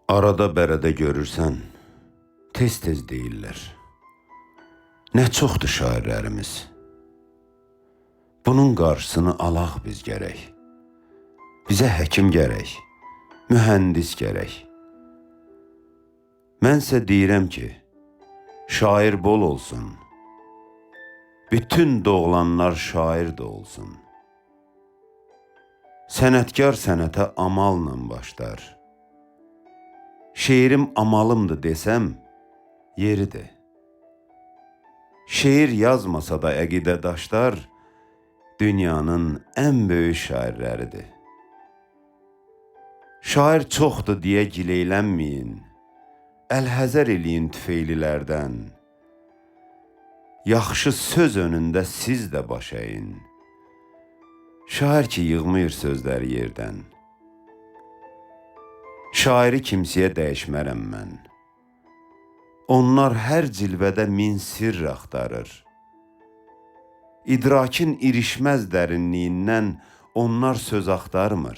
Arada bərədə görürsən, tez-tez deyirlər. Nə çoxdur şairlərimiz. Bunun qarşısını alaq biz gərək. Bizə həkim gərək, mühəndis gərək. Mənsə deyirəm ki, şair bol olsun. Bütün doğulanlar şair də olsun. Sənətkar sənətə amalla başlar. Şeirim amalımdır desəm, yeridir. Şeir yazmasa da əqidədaşlar, dünyanın ən böyük şairləridir. Şair çoxdur deyə gileylənməyin, əlhəzər eləyin tüfeylilərdən. Yaxşı söz önündə siz də baş əyin. Şair ki, yığmır sözləri yerdən. Şairi kimsəyə dəyişmərəm mən. Onlar hər cilvədə min sirr axtarır. İdrakin irişməz dərinliyindən onlar söz axtarmır,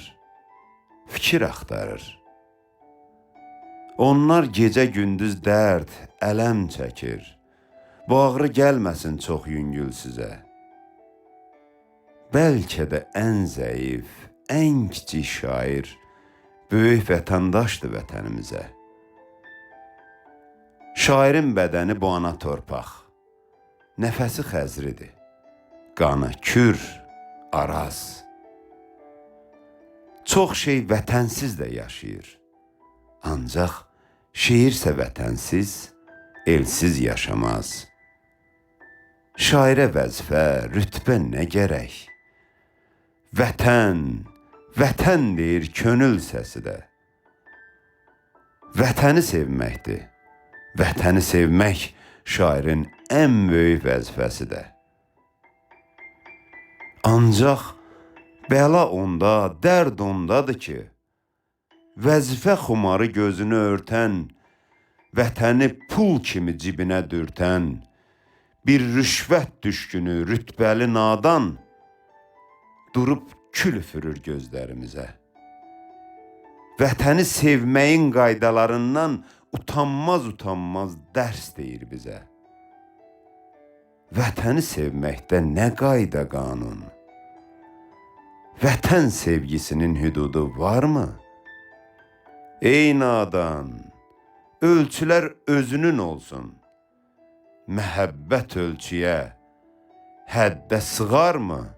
fikir axtarır. Onlar gecə-gündüz dərd, ələm çəkir. Bu ağrı gəlməsin çox yüngül sizə. Bəlkə də ən zəif, ən kiçik şair böyük vətəndaşdır vətənimizə. Şairin bədəni bu ana torpaq, nəfəsi xəzridir, qanı kür, araz. Çox şey vətənsiz də yaşayır, ancaq şeirsə vətənsiz, elsiz yaşamaz. Şairə vəzifə, rütbə nə gərək? Vətən, vətən deyir könül səsi də. Vətəni sevməkdir. Vətəni sevmək şairin ən böyük vəzifəsidir. Ancaq bəla onda, dərd ondadır ki, vəzifə xumarı gözünü örtən, vətəni pul kimi cibinə dürtən, bir rüşvət düşkünü, rütbəli nadan durub kül üfürür gözlərimizə. Vətəni sevməyin qaydalarından utanmaz dərs deyir bizə. Vətəni sevməkdə nə qayda qanun? Vətən sevgisinin hüdudu varmı? Ey nadan, ölçülər özünün olsun. Məhəbbət ölçüyə, həddə sığarmı?